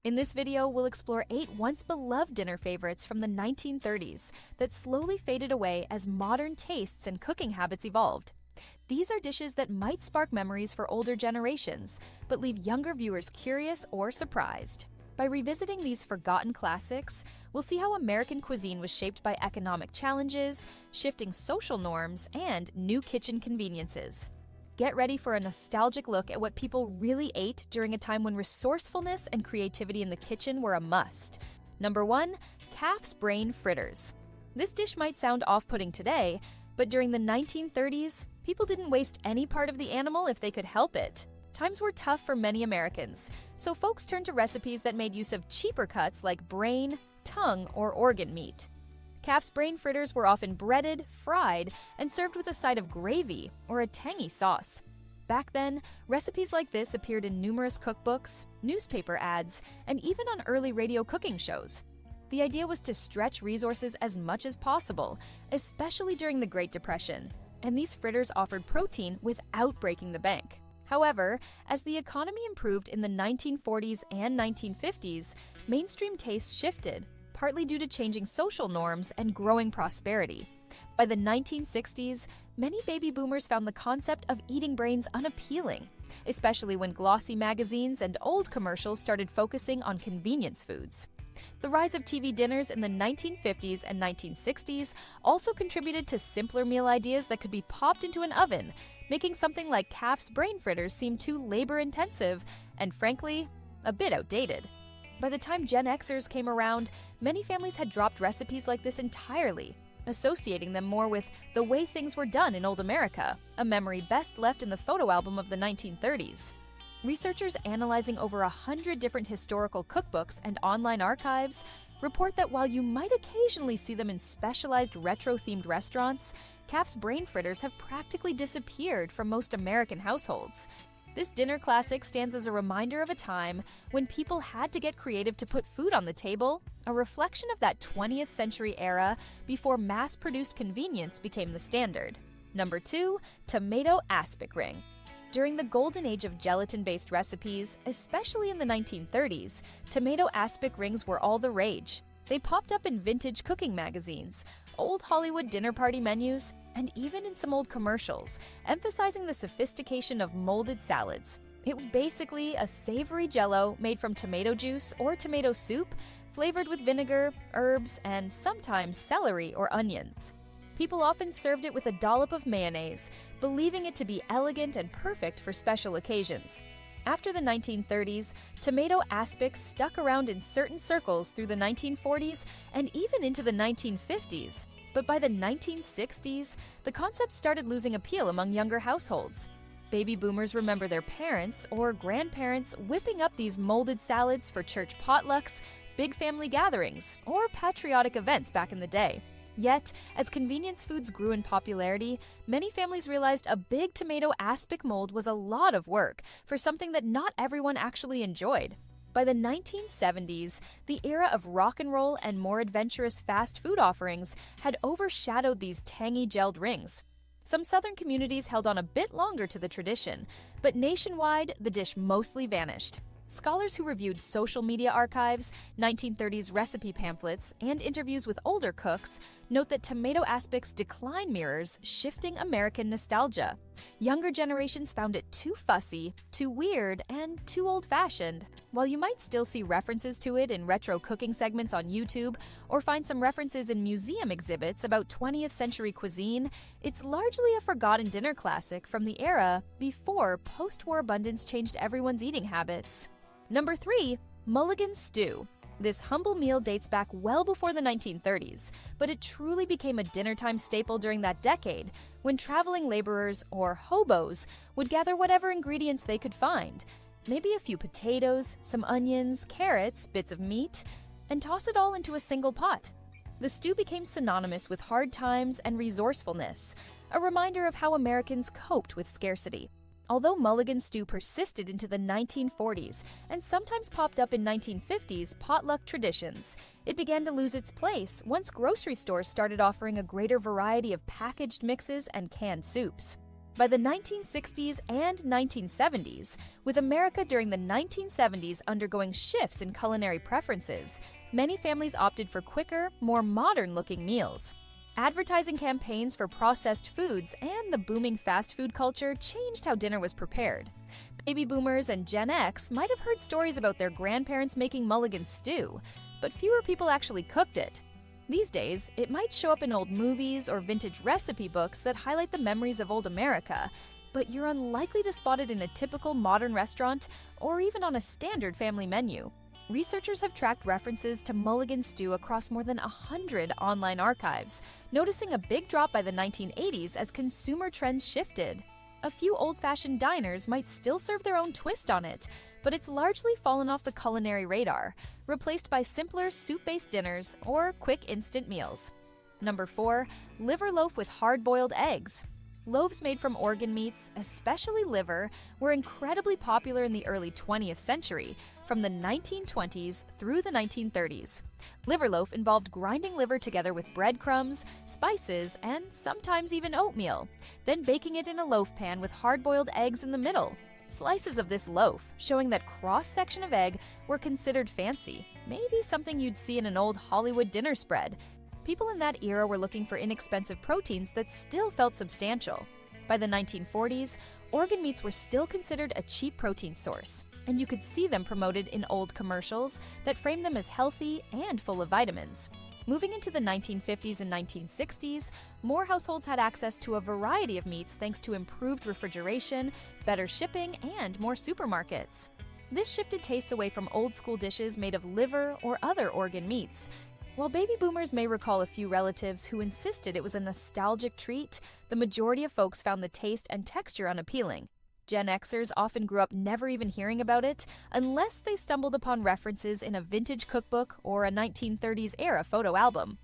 In this video, we'll explore 8 once-beloved dinner favorites from the 1930s that slowly faded away as modern tastes and cooking habits evolved. These are dishes that might spark memories for older generations, but leave younger viewers curious or surprised. By revisiting these forgotten classics, we'll see how American cuisine was shaped by economic challenges, shifting social norms, and new kitchen conveniences. Get ready for a nostalgic look at what people really ate during a time when resourcefulness and creativity in the kitchen were a must. Number 1. Calf's brain fritters. This dish might sound off-putting today, but during the 1930s, people didn't waste any part of the animal if they could help it. Times were tough for many Americans, so folks turned to recipes that made use of cheaper cuts like brain, tongue, or organ meat. Calf's brain fritters were often breaded, fried, and served with a side of gravy or a tangy sauce. Back then, recipes like this appeared in numerous cookbooks, newspaper ads, and even on early radio cooking shows. The idea was to stretch resources as much as possible, especially during the Great Depression, and these fritters offered protein without breaking the bank. However, as the economy improved in the 1940s and 1950s, mainstream tastes shifted, partly due to changing social norms and growing prosperity. By the 1960s, many baby boomers found the concept of eating brains unappealing, especially when glossy magazines and old commercials started focusing on convenience foods. The rise of TV dinners in the 1950s and 1960s also contributed to simpler meal ideas that could be popped into an oven, making something like calf's brain fritters seem too labor-intensive and, frankly, a bit outdated. By the time Gen Xers came around, many families had dropped recipes like this entirely, associating them more with the way things were done in old America, a memory best left in the photo album of the 1930s. Researchers analyzing over 100 different historical cookbooks and online archives report that while you might occasionally see them in specialized retro-themed restaurants, calf's brain fritters have practically disappeared from most American households. This dinner classic stands as a reminder of a time when people had to get creative to put food on the table, a reflection of that 20th century era before mass-produced convenience became the standard. Number 2. Tomato aspic ring. During the golden age of gelatin-based recipes, especially in the 1930s, tomato aspic rings were all the rage. They popped up in vintage cooking magazines, old Hollywood dinner party menus, and even in some old commercials, emphasizing the sophistication of molded salads. It was basically a savory jello made from tomato juice or tomato soup, flavored with vinegar, herbs, and sometimes celery or onions. People often served it with a dollop of mayonnaise, believing it to be elegant and perfect for special occasions. After the 1930s, tomato aspic stuck around in certain circles through the 1940s and even into the 1950s. But by the 1960s, the concept started losing appeal among younger households. Baby boomers remember their parents or grandparents whipping up these molded salads for church potlucks, big family gatherings, or patriotic events back in the day. Yet, as convenience foods grew in popularity, many families realized a big tomato aspic mold was a lot of work for something that not everyone actually enjoyed. By the 1970s, the era of rock and roll and more adventurous fast food offerings had overshadowed these tangy gelled rings. Some southern communities held on a bit longer to the tradition, but nationwide, the dish mostly vanished. Scholars who reviewed social media archives, 1930s recipe pamphlets, and interviews with older cooks note that tomato aspic's decline mirrors shifting American nostalgia. Younger generations found it too fussy, too weird, and too old-fashioned. While you might still see references to it in retro cooking segments on YouTube or find some references in museum exhibits about 20th century cuisine, it's largely a forgotten dinner classic from the era before post-war abundance changed everyone's eating habits. Number 3. Mulligan stew. This humble meal dates back well before the 1930s, but it truly became a dinnertime staple during that decade when traveling laborers, or hobos, would gather whatever ingredients they could find. Maybe a few potatoes, some onions, carrots, bits of meat, and toss it all into a single pot. The stew became synonymous with hard times and resourcefulness, a reminder of how Americans coped with scarcity. Although Mulligan stew persisted into the 1940s and sometimes popped up in 1950s potluck traditions, it began to lose its place once grocery stores started offering a greater variety of packaged mixes and canned soups. By the 1960s and 1970s, with America during the 1970s undergoing shifts in culinary preferences, many families opted for quicker, more modern-looking meals. Advertising campaigns for processed foods and the booming fast food culture changed how dinner was prepared. Baby boomers and Gen X might have heard stories about their grandparents making Mulligan stew, but fewer people actually cooked it. These days, it might show up in old movies or vintage recipe books that highlight the memories of old America, but you're unlikely to spot it in a typical modern restaurant or even on a standard family menu. Researchers have tracked references to Mulligan stew across more than 100 online archives, noticing a big drop by the 1980s as consumer trends shifted. A few old-fashioned diners might still serve their own twist on it, but it's largely fallen off the culinary radar, replaced by simpler soup-based dinners or quick instant meals. Number 4. Liver loaf with hard-boiled eggs. Loaves made from organ meats, especially liver, were incredibly popular in the early 20th century, from the 1920s through the 1930s. Liver loaf involved grinding liver together with breadcrumbs, spices, and sometimes even oatmeal, then baking it in a loaf pan with hard-boiled eggs in the middle. Slices of this loaf, showing that cross-section of egg, were considered fancy, maybe something you'd see in an old Hollywood dinner spread. People in that era were looking for inexpensive proteins that still felt substantial. By the 1940s, organ meats were still considered a cheap protein source, and you could see them promoted in old commercials that framed them as healthy and full of vitamins. Moving into the 1950s and 1960s, more households had access to a variety of meats thanks to improved refrigeration, better shipping, and more supermarkets. This shifted tastes away from old-school dishes made of liver or other organ meats. While baby boomers may recall a few relatives who insisted it was a nostalgic treat, the majority of folks found the taste and texture unappealing. Gen Xers often grew up never even hearing about it unless they stumbled upon references in a vintage cookbook or a 1930s-era photo album.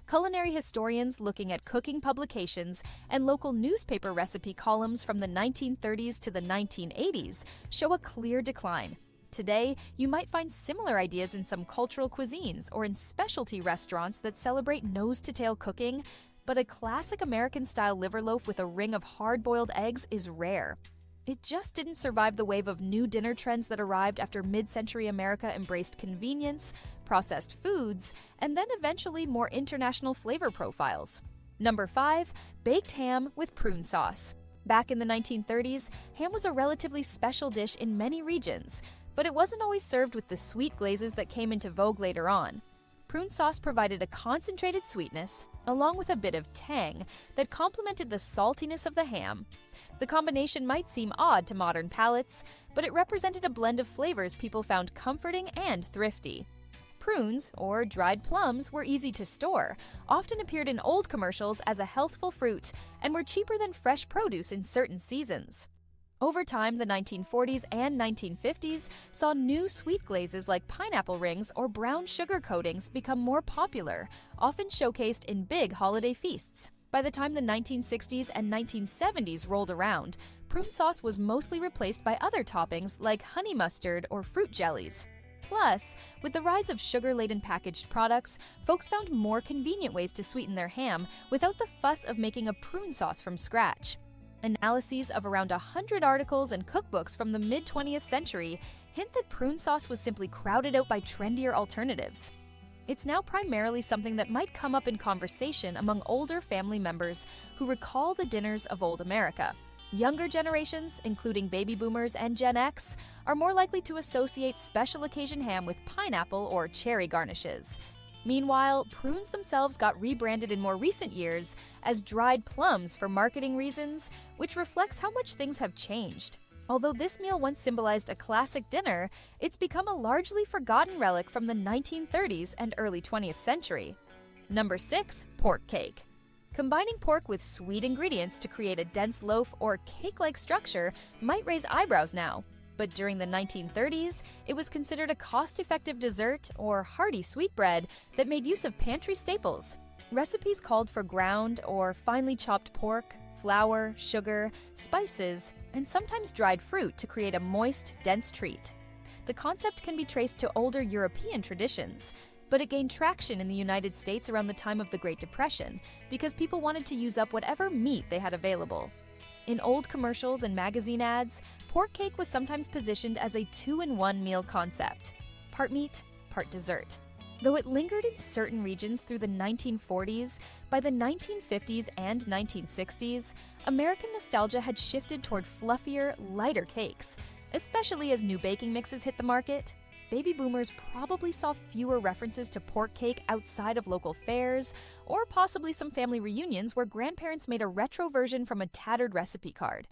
Culinary historians looking at cooking publications and local newspaper recipe columns from the 1930s to the 1980s show a clear decline. Today, you might find similar ideas in some cultural cuisines or in specialty restaurants that celebrate nose-to-tail cooking, but a classic American-style liver loaf with a ring of hard-boiled eggs is rare. It just didn't survive the wave of new dinner trends that arrived after mid-century America embraced convenience, processed foods, and then eventually more international flavor profiles. Number 5. Baked ham with prune sauce. Back in the 1930s, ham was a relatively special dish in many regions, but it wasn't always served with the sweet glazes that came into vogue later on. Prune sauce provided a concentrated sweetness, along with a bit of tang, that complemented the saltiness of the ham. The combination might seem odd to modern palates, but it represented a blend of flavors people found comforting and thrifty. Prunes, or dried plums, were easy to store, often appeared in old commercials as a healthful fruit, and were cheaper than fresh produce in certain seasons. Over time, the 1940s and 1950s saw new sweet glazes like pineapple rings or brown sugar coatings become more popular, often showcased in big holiday feasts. By the time the 1960s and 1970s rolled around, prune sauce was mostly replaced by other toppings like honey mustard or fruit jellies. Plus, with the rise of sugar-laden packaged products, folks found more convenient ways to sweeten their ham without the fuss of making a prune sauce from scratch. Analyses of around 100 articles and cookbooks from the mid-20th century hint that prune sauce was simply crowded out by trendier alternatives. It's now primarily something that might come up in conversation among older family members who recall the dinners of old America. Younger generations, including baby boomers and Gen X, are more likely to associate special occasion ham with pineapple or cherry garnishes. Meanwhile, prunes themselves got rebranded in more recent years as dried plums for marketing reasons, which reflects how much things have changed. Although this meal once symbolized a classic dinner, it's become a largely forgotten relic from the 1930s and early 20th century. Number 6. Pork cake. Combining pork with sweet ingredients to create a dense loaf or cake-like structure might raise eyebrows now. But during the 1930s, it was considered a cost-effective dessert or hearty sweetbread that made use of pantry staples. Recipes called for ground or finely chopped pork, flour, sugar, spices, and sometimes dried fruit to create a moist, dense treat. The concept can be traced to older European traditions, but it gained traction in the United States around the time of the Great Depression because people wanted to use up whatever meat they had available. In old commercials and magazine ads, pork cake was sometimes positioned as a two-in-one meal concept, part meat, part dessert. Though it lingered in certain regions through the 1940s, by the 1950s and 1960s, American nostalgia had shifted toward fluffier, lighter cakes, especially as new baking mixes hit the market. Baby boomers probably saw fewer references to pork cake outside of local fairs, or possibly some family reunions where grandparents made a retro version from a tattered recipe card.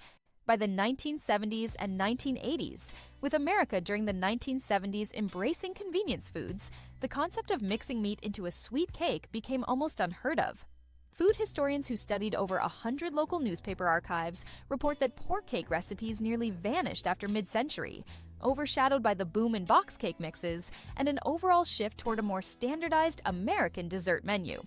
By the 1970s and 1980s, with America during the 1970s embracing convenience foods, the concept of mixing meat into a sweet cake became almost unheard of. Food historians who studied over 100 local newspaper archives report that pork cake recipes nearly vanished after mid-century, overshadowed by the boom in box cake mixes and an overall shift toward a more standardized American dessert menu.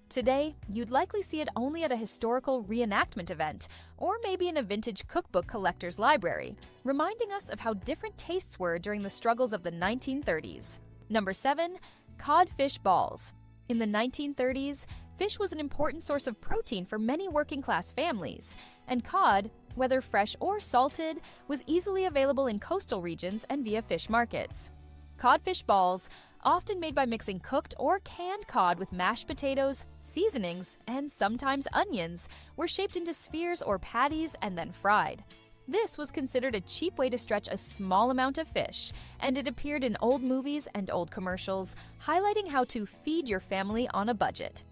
Today, you'd likely see it only at a historical reenactment event, or maybe in a vintage cookbook collector's library, reminding us of how different tastes were during the struggles of the 1930s. Number 7. Codfish balls. In the 1930s, fish was an important source of protein for many working-class families, and cod, whether fresh or salted, was easily available in coastal regions and via fish markets. Codfish balls, often made by mixing cooked or canned cod with mashed potatoes, seasonings, and sometimes onions, were shaped into spheres or patties and then fried. This was considered a cheap way to stretch a small amount of fish, and it appeared in old movies and old commercials, highlighting how to feed your family on a budget.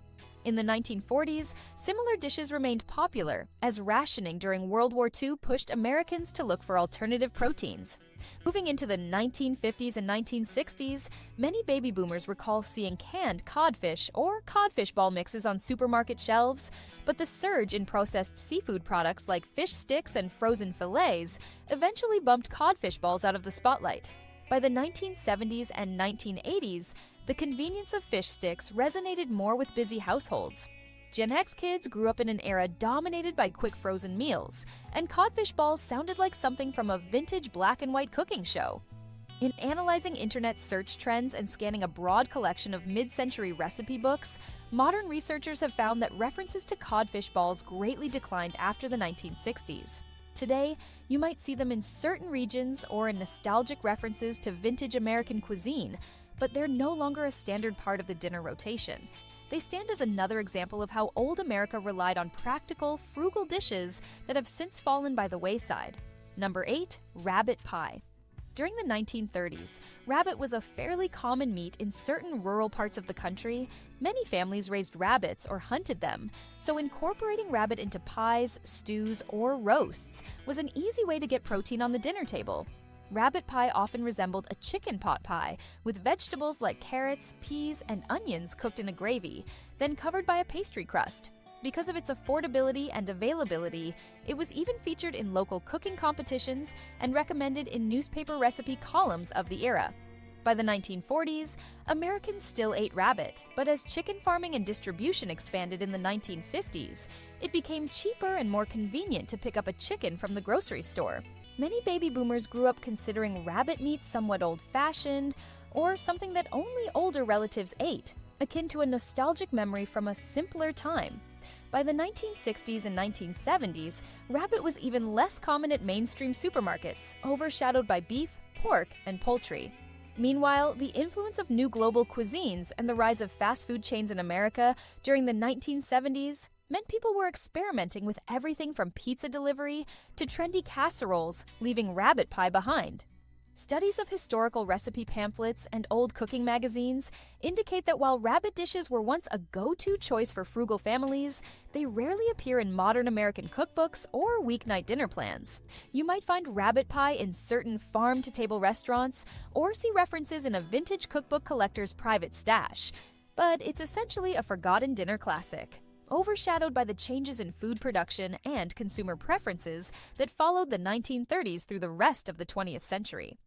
In the 1940s, similar dishes remained popular, as rationing during World War II pushed Americans to look for alternative proteins. Moving into the 1950s and 1960s, many baby boomers recall seeing canned codfish or codfish ball mixes on supermarket shelves, but the surge in processed seafood products like fish sticks and frozen fillets eventually bumped codfish balls out of the spotlight. By the 1970s and 1980s, the convenience of fish sticks resonated more with busy households. Gen X kids grew up in an era dominated by quick frozen meals, and codfish balls sounded like something from a vintage black and white cooking show. In analyzing internet search trends and scanning a broad collection of mid-century recipe books, modern researchers have found that references to codfish balls greatly declined after the 1960s. Today, you might see them in certain regions or in nostalgic references to vintage American cuisine, but they're no longer a standard part of the dinner rotation. They stand as another example of how old America relied on practical, frugal dishes that have since fallen by the wayside. Number 8. Rabbit pie. During the 1930s, rabbit was a fairly common meat in certain rural parts of the country. Many families raised rabbits or hunted them, so incorporating rabbit into pies, stews, or roasts was an easy way to get protein on the dinner table. Rabbit pie often resembled a chicken pot pie, with vegetables like carrots, peas, and onions cooked in a gravy, then covered by a pastry crust. Because of its affordability and availability, it was even featured in local cooking competitions and recommended in newspaper recipe columns of the era. By the 1940s, Americans still ate rabbit, but as chicken farming and distribution expanded in the 1950s, it became cheaper and more convenient to pick up a chicken from the grocery store. Many baby boomers grew up considering rabbit meat somewhat old-fashioned, or something that only older relatives ate, akin to a nostalgic memory from a simpler time. By the 1960s and 1970s, rabbit was even less common at mainstream supermarkets, overshadowed by beef, pork, and poultry. Meanwhile, the influence of new global cuisines and the rise of fast food chains in America during the 1970s meant people were experimenting with everything from pizza delivery to trendy casseroles, leaving rabbit pie behind. Studies of historical recipe pamphlets and old cooking magazines indicate that while rabbit dishes were once a go-to choice for frugal families, they rarely appear in modern American cookbooks or weeknight dinner plans. You might find rabbit pie in certain farm-to-table restaurants or see references in a vintage cookbook collector's private stash, but it's essentially a forgotten dinner classic, overshadowed by the changes in food production and consumer preferences that followed the 1930s through the rest of the 20th century.